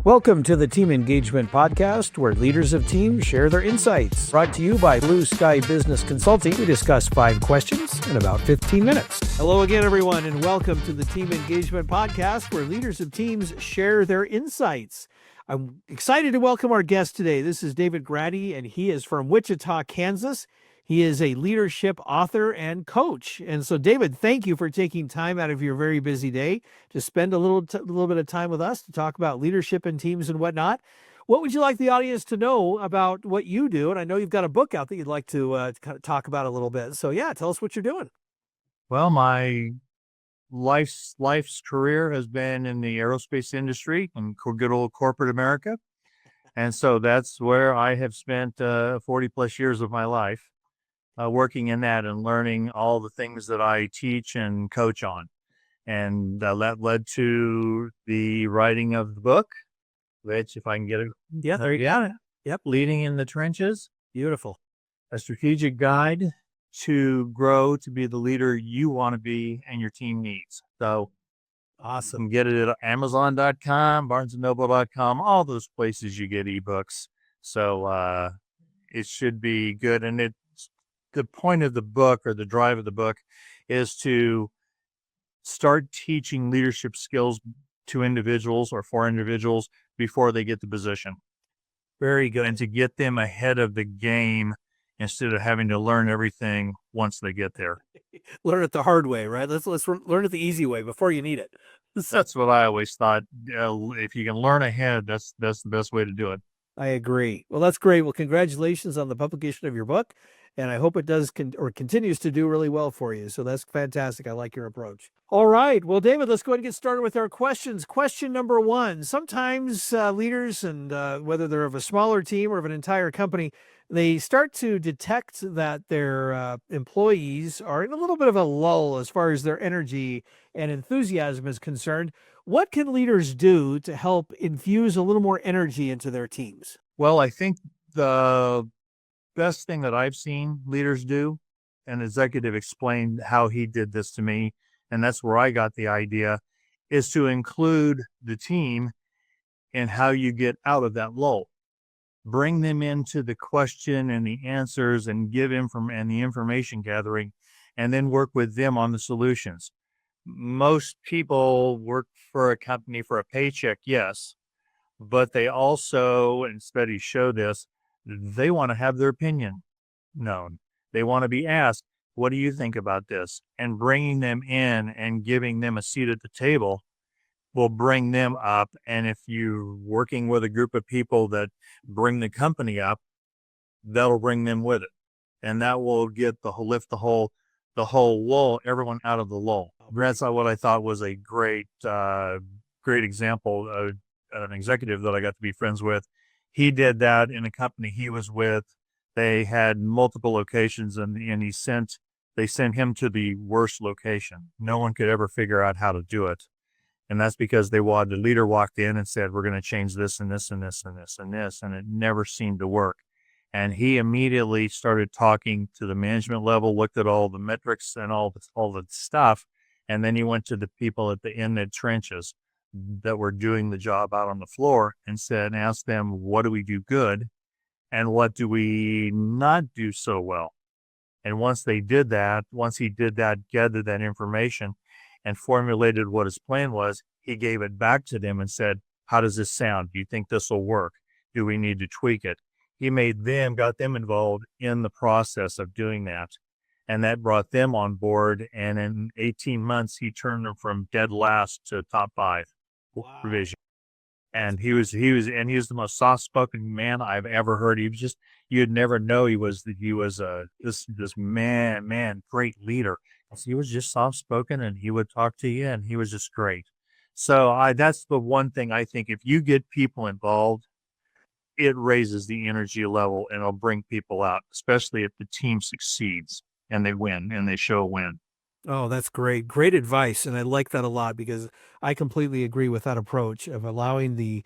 Welcome to the Team Engagement Podcast, where leaders of teams share their insights. Brought to you by Blue Sky Business Consulting. We discuss 5 questions in about 15 minutes. Hello again, everyone, and welcome to the Team Engagement Podcast, where leaders of teams share their insights. I'm excited to welcome our guest today. This is David Graddy, and he is from Wichita, Kansas. He is a leadership author and coach. And so, David, thank you for taking time out of your very busy day to spend a little bit of time with us to talk about leadership in teams and whatnot. What would you like the audience to know about what you do? And I know you've got a book out that you'd like to kind of talk about a little bit. So, yeah, tell us what you're doing. Well, my life's career has been in the aerospace industry and good old corporate America. And so that's where I have spent 40 plus years of my life. Working in that and learning all the things that I teach and coach on. And that led to the writing of the book, which if I can get it. Yeah, there you go. Yep. Leading in the Trenches. Beautiful. A strategic guide to grow to be the leader you want to be and your team needs. So awesome. You can get it at Amazon.com, BarnesandNoble.com, all those places you get ebooks. So it should be good. And the point of the book, or the drive of the book, is to start teaching leadership skills to individuals or for individuals before they get the position. Very good. And to get them ahead of the game instead of having to learn everything once they get there. Learn it the hard way, right? Let's learn it the easy way before you need it. That's what I always thought. If you can learn ahead, that's the best way to do it. I agree. Well, that's great. Well, congratulations on the publication of your book. And I hope it does continues to do really well for you. So that's fantastic. I like your approach. All right. Well, David, let's go ahead and get started with our questions. Question number 1. Sometimes leaders, and whether they're of a smaller team or of an entire company, they start to detect that their employees are in a little bit of a lull as far as their energy and enthusiasm is concerned. What can leaders do to help infuse a little more energy into their teams? Well, I think the best thing that I've seen leaders do, an executive explained how he did this to me, and that's where I got the idea, is to include the team in how you get out of that lull. Bring them into the question and the answers and give and the information gathering, and then work with them on the solutions. Most people work for a company for a paycheck, yes, but they also, and studies show this, they want to have their opinion known. They want to be asked, what do you think about this? And bringing them in and giving them a seat at the table will bring them up. And if you're working with a group of people that bring the company up, that'll bring them with it. And that will lift the whole lull, everyone out of the lull. That's what I thought was a great example of an executive that I got to be friends with. He did that in a company he was with. They had multiple locations, and they sent him to the worst location. No one could ever figure out how to do it. And that's because the leader walked in and said, we're going to change this and this and this and this and this. And it never seemed to work. And he immediately started talking to the management level, looked at all the metrics and all the stuff. And then he went to the people in the trenches that were doing the job out on the floor and asked them, what do we do good? And what do we not do so well? And once he did that, gathered that information and formulated what his plan was, he gave it back to them and said, how does this sound? Do you think this will work? Do we need to tweak it? He got them involved in the process of doing that. And that brought them on board. And in 18 months, he turned them from dead last to top 5 division. And he was the most soft-spoken man I've ever heard. He was just, you'd never know he was this man, great leader. He was just soft-spoken, and he would talk to you, and he was just great. So that's the one thing I think, if you get people involved, it raises the energy level and it'll bring people out, especially if the team succeeds and they win and they show a win. Oh, that's great. Great advice. And I like that a lot, because I completely agree with that approach of allowing the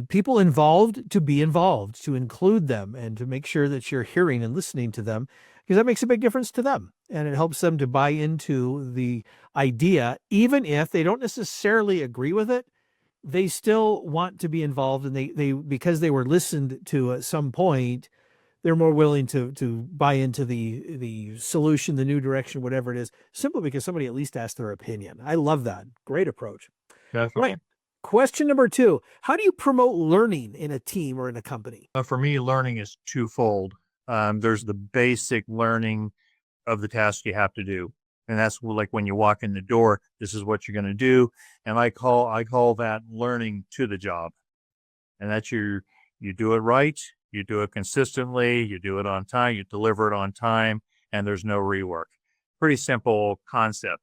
people involved to be involved, to include them, and to make sure that you're hearing and listening to them, because that makes a big difference to them. And it helps them to buy into the idea, even if they don't necessarily agree with it. they still want to be involved, and they because they were listened to at some point, they're more willing to buy into the solution, the new direction, whatever it is, simply because somebody at least asked their opinion. I love that. Great approach. Definitely. Right. Question number 2. How do you promote learning in a team or in a company? For me, learning is twofold. There's the basic learning of the task you have to do. And that's like when you walk in the door, this is what you're going to do. And I call that learning to the job. And that's you do it right, you do it consistently, you do it on time, you deliver it on time, and there's no rework. Pretty simple concept.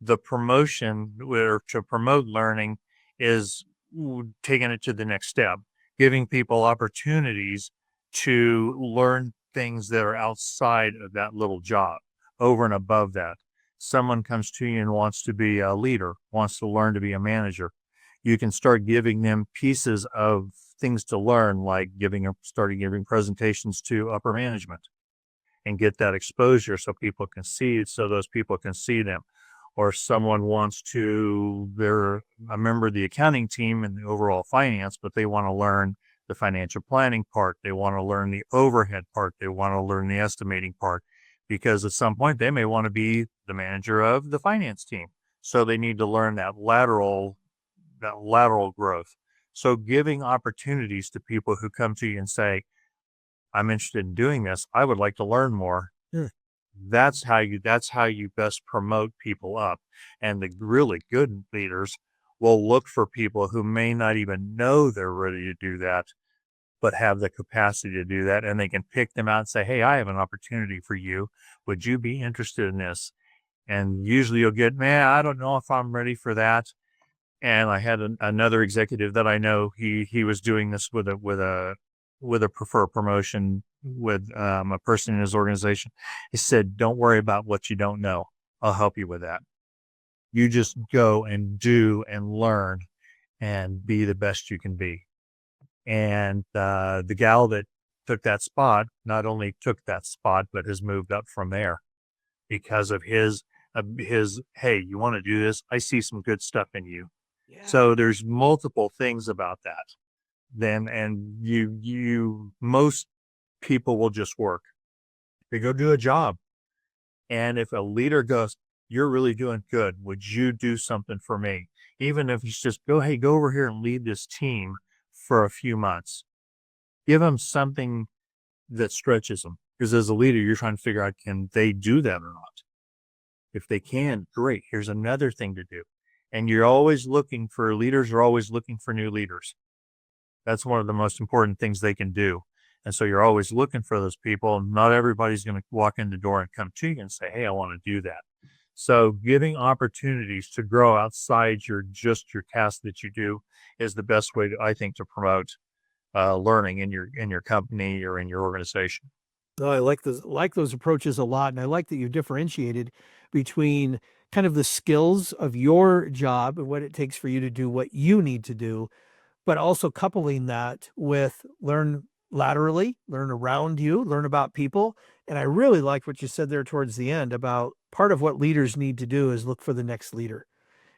The promotion where to promote learning is taking it to the next step, giving people opportunities to learn things that are outside of that little job, over and above that. Someone comes to you and wants to be a leader, wants to learn to be a manager. You can start giving them pieces of things to learn, like starting giving presentations to upper management and get that exposure so people can see it, so those people can see them. Or someone wants to, they're a member of the accounting team and the overall finance, but they want to learn the financial planning part. They want to learn the overhead part. They want to learn the estimating part, because at some point they may want to be the manager of the finance team. So they need to learn that lateral growth. So giving opportunities to people who come to you and say, I'm interested in doing this, I would like to learn more. Hmm. That's how you best promote people up. And the really good leaders will look for people who may not even know they're ready to do that, but have the capacity to do that. And they can pick them out and say, hey, I have an opportunity for you. Would you be interested in this? And usually you'll get, man, I don't know if I'm ready for that. And I had another executive that I know, he was doing this with a preferred promotion with a person in his organization. He said, don't worry about what you don't know. I'll help you with that. You just go and do and learn and be the best you can be. And the gal that took that spot not only took that spot, but has moved up from there because of his, hey, you want to do this? I see some good stuff in you. Yeah. So there's multiple things about that. And most people will just work. They go do a job. And if a leader goes, you're really doing good, would you do something for me? Even if it's just go over here and lead this team for a few months. Give them something that stretches them. Because as a leader, you're trying to figure out, can they do that or not? If they can, great. Here's another thing to do. And leaders are always looking for new leaders. That's one of the most important things they can do. And so you're always looking for those people. Not everybody's going to walk in the door and come to you and say, hey, I want to do that. So giving opportunities to grow outside your task that you do is the best way, I think, to promote learning in your company or in your organization. Oh, I like those approaches a lot, and I like that you differentiated between kind of the skills of your job and what it takes for you to do what you need to do, but also coupling that with learn laterally, learn around you, learn about people. And I really like what you said there towards the end about part of what leaders need to do is look for the next leader.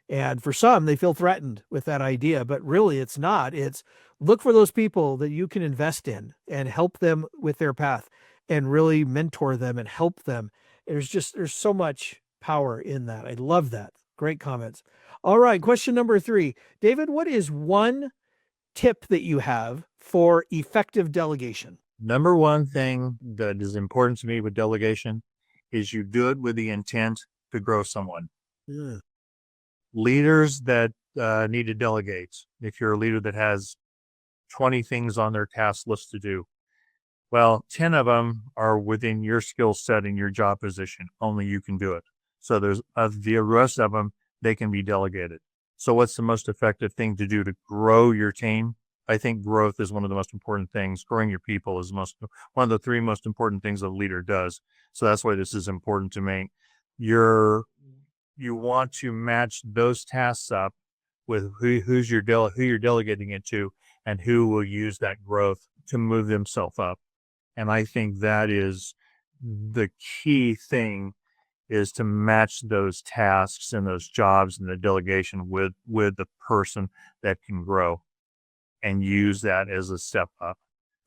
And for some, they feel threatened with that idea, but really it's not. It's look for those people that you can invest in and help them with their path and really mentor them and help them. There's so much power in that. I love that. Great comments. All right. Question number 3. David, what is one tip that you have for effective delegation? Number one thing that is important to me with delegation is you do it with the intent to grow someone. Yeah. Leaders that need to delegate, if you're a leader that has 20 things on their task list to do, well, 10 of them are within your skill set and your job position. Only you can do it. So there's the rest of them, they can be delegated. So what's the most effective thing to do to grow your team? I think growth is one of the most important things. Growing your people is one of the 3 most important things a leader does. So that's why this is important to me. You want to match those tasks up with who you're delegating it to, and who will use that growth to move themselves up. And I think that is the key thing is to match those tasks and those jobs and the delegation with the person that can grow, and use that as a step up.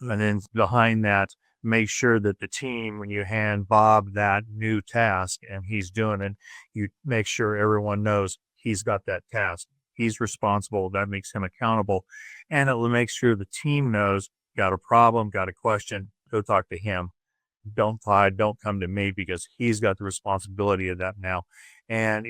And then behind that, make sure that the team, when you hand Bob that new task and he's doing it, you make sure everyone knows he's got that task. He's responsible. That makes him accountable. And it will make sure the team knows, got a problem, got a question, go talk to him. Don't come to me, because he's got the responsibility of that now. And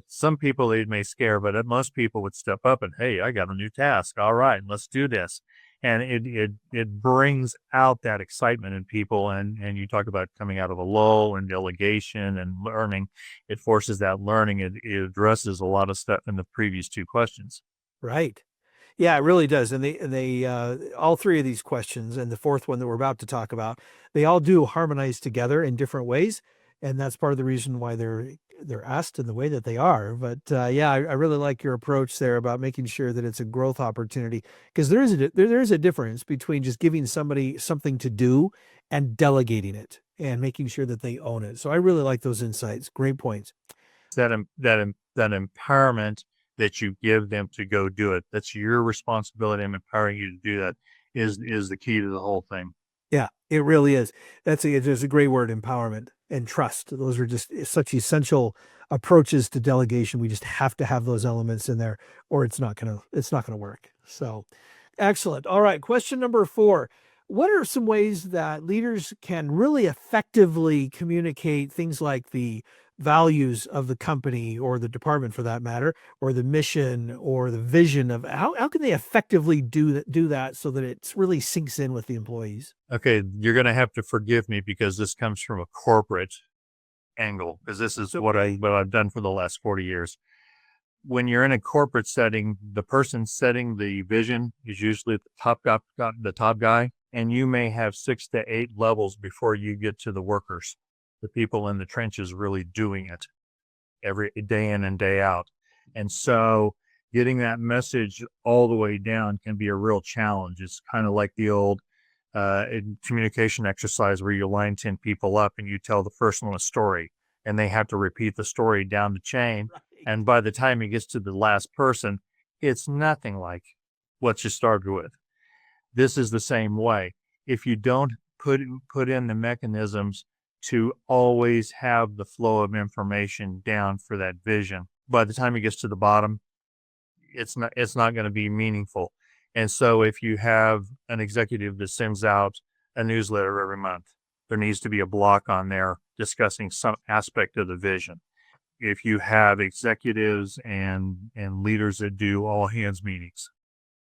some people it may scare, but most people would step up and, hey, I got a new task. All right, let's do this. And it brings out that excitement in people. And you talk about coming out of a lull and delegation and learning. It forces that learning. It addresses a lot of stuff in the previous two questions. Right. Yeah, it really does. And they all three of these questions and the fourth one that we're about to talk about, they all do harmonize together in different ways. And that's part of the reason why they're asked in the way that they are. But yeah, I really like your approach there about making sure that it's a growth opportunity, because there is a difference between just giving somebody something to do and delegating it and making sure that they own it. So I really like those insights. Great points. That empowerment that you give them to go do it. That's your responsibility. I'm empowering you to do that is the key to the whole thing. Yeah, it really is. It's a great word, empowerment and trust. Those are just such essential approaches to delegation. We just have to have those elements in there, or it's not gonna work. So excellent. All right. Question number 4. What are some ways that leaders can really effectively communicate things like the values of the company or the department, for that matter, or the mission or the vision of how can they effectively do that so that it really sinks in with the employees? Okay, you're going to have to forgive me because this comes from a corporate angle, because this is what I've done for the last 40 years. When you're in a corporate setting, the person setting the vision is usually the top guy, and you may have 6 to 8 levels before you get to the workers, the people in the trenches really doing it every day in and day out. And so getting that message all the way down can be a real challenge. It's kind of like the old communication exercise where you line 10 people up and you tell the first one a story, and they have to repeat the story down the chain. Right. And by the time it gets to the last person, it's nothing like what you started with. This is the same way. If you don't put in the mechanisms to always have the flow of information down for that vision, by the time it gets to the bottom, it's not going to be meaningful. And so if you have an executive that sends out a newsletter every month, there needs to be a block on there discussing some aspect of the vision. If you have executives and leaders that do all hands meetings,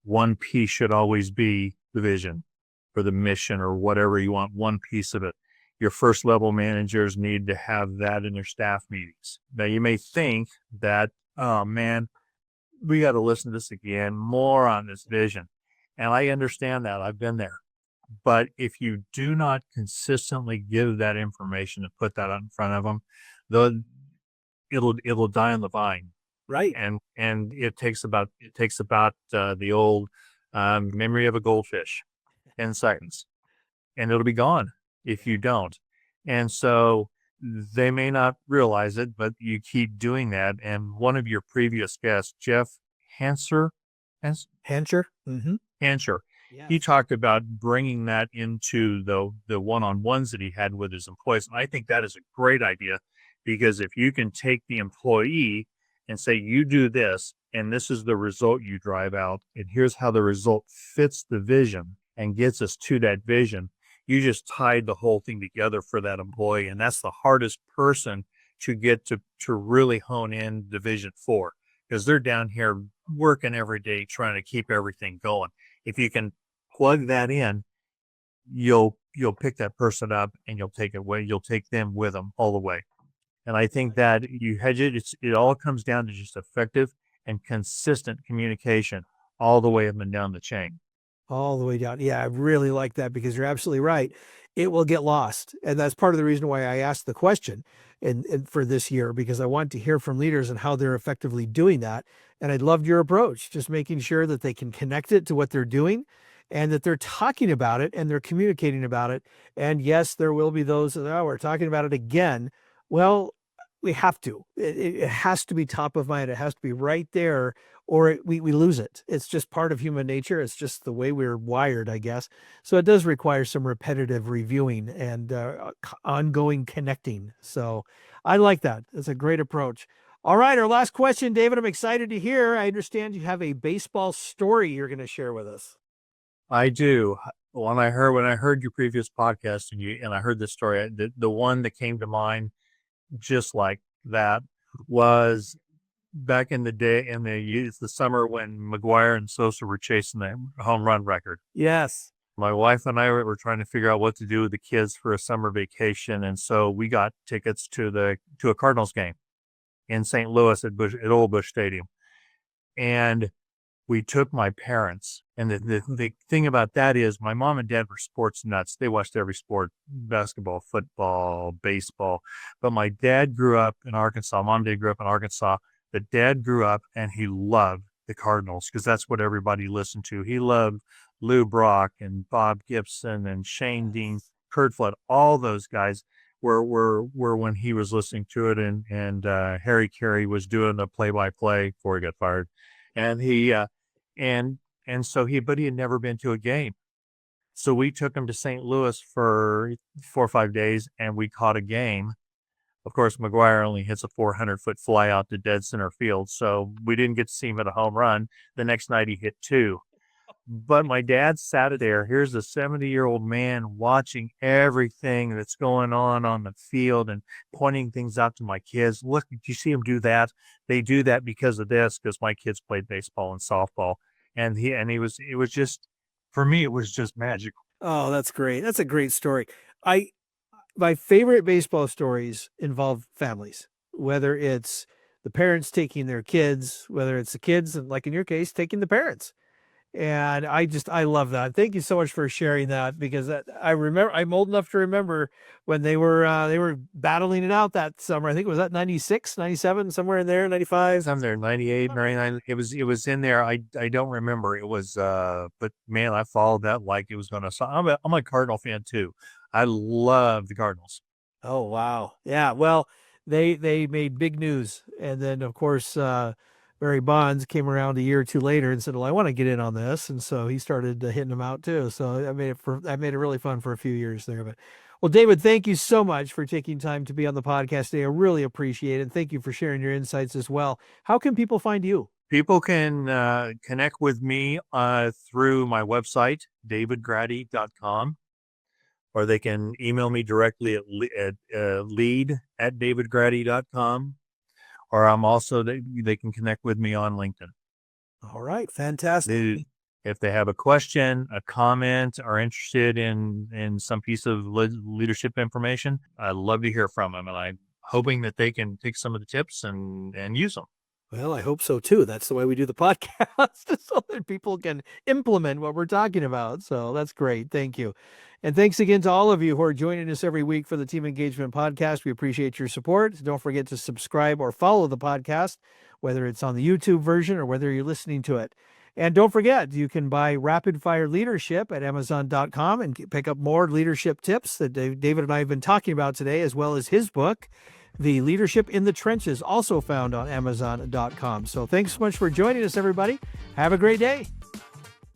one piece should always be the vision for the mission or whatever you want, one piece of it. Your first level managers need to have that in their staff meetings. Now you may think that, oh man, we got to listen to this again, more on this vision. And I understand that. I've been there. But if you do not consistently give that information and put that out in front of them, it'll die on the vine. Right. And it takes about the old memory of a goldfish, 10 seconds, and it'll be gone if you don't. And so they may not realize it, but you keep doing that. And one of your previous guests, Jeff Hanser, Hancher. Mm-hmm. Hancher, Yeah. he talked about bringing that into the one-on-ones that he had with his employees. And I think that is a great idea, because if you can take the employee and say, you do this, and this is the result you drive out, and here's how the result fits the vision and gets us to that vision, you just tied the whole thing together for that employee. And that's the hardest person to get to really hone in the vision for, because they're down here working every day trying to keep everything going. If you can plug that in, you'll pick that person up and you'll take them with them all the way. And I think that you hedge it. It all comes down to just effective and consistent communication all the way up and down the chain. All the way down. Yeah, I really like that, because you're absolutely right. It will get lost. And that's part of the reason why I asked the question and for this year, because I want to hear from leaders and how they're effectively doing that. And I loved your approach, just making sure that they can connect it to what they're doing and that they're talking about it and they're communicating about it. And yes, there will be those that, oh, we're talking about it again. Well, we have to. It has to be top of mind. It has to be right there, or we lose it. It's just part of human nature. It's just the way we're wired, I guess. So it does require some repetitive reviewing and ongoing connecting. So I like that. It's a great approach. All right, our last question, David, I'm excited to hear. I understand you have a baseball story you're going to share with us. I do. When I heard your previous podcast and I heard this story, the one that came to mind just like that was back in the day it's the summer when McGuire and Sosa were chasing the home run record. Yes. My wife and I were trying to figure out what to do with the kids for a summer vacation, and so we got tickets to a Cardinals game in St. Louis at Old Busch Stadium. And we took my parents. And the thing about that is my mom and dad were sports nuts. They watched every sport, basketball, football, baseball. But my dad grew up in Arkansas. Mom and dad grew up in Arkansas. But dad grew up and he loved the Cardinals because that's what everybody listened to. He loved Lou Brock and Bob Gibson and Shane Dean, Kurt Flood, all those guys. Were when he was listening to it, and Harry Carey was doing the play-by-play before he got fired, and he but he had never been to a game, so we took him to St. Louis for 4 or 5 days, and we caught a game. Of course, McGuire only hits a 400-foot fly out to dead center field, so we didn't get to see him at a home run. The next night, he hit 2. But my dad sat there. Here's a 70-year-old man watching everything that's going on the field and pointing things out to my kids. Look, did you see him do that? They do that because of this, because my kids played baseball and softball. It was just, for me, it was just magical. Oh, that's great. That's a great story. My favorite baseball stories involve families, whether it's the parents taking their kids, whether it's the kids, and like in your case, taking the parents. And I love that. Thank you so much for sharing that, because I remember, I'm old enough to remember when they were battling it out that summer. I think it was that 96, 97, somewhere in there, 95. I'm there, 98, 99. It was in there. I don't remember. It was, but man, I followed that like it was going to. I'm a Cardinal fan too. I love the Cardinals. Oh, wow. Yeah. Well, they made big news. And then of course, Barry Bonds came around a year or two later and said, well, I want to get in on this. And so he started hitting them out too. So I made it really fun for a few years there. But well, David, thank you so much for taking time to be on the podcast today. I really appreciate it. And thank you for sharing your insights as well. How can people find you? People can connect with me through my website, davidgraddy.com, or they can email me directly at lead@davidgraddy.com. Or I'm also, they can connect with me on LinkedIn. All right. Fantastic. If they have a question, a comment, or interested in some piece of leadership information, I'd love to hear from them. And I'm hoping that they can take some of the tips and use them. Well, I hope so too. That's the way we do the podcast, so that people can implement what we're talking about. So that's great. Thank you. And thanks again to all of you who are joining us every week for the Team Engagement Podcast. We appreciate your support. Don't forget to subscribe or follow the podcast, whether it's on the YouTube version or whether you're listening to it. And don't forget, you can buy Rapid Fire Leadership at Amazon.com and pick up more leadership tips that David and I have been talking about today, as well as his book, The Leadership in the Trenches, also found on Amazon.com. So thanks so much for joining us, everybody. Have a great day.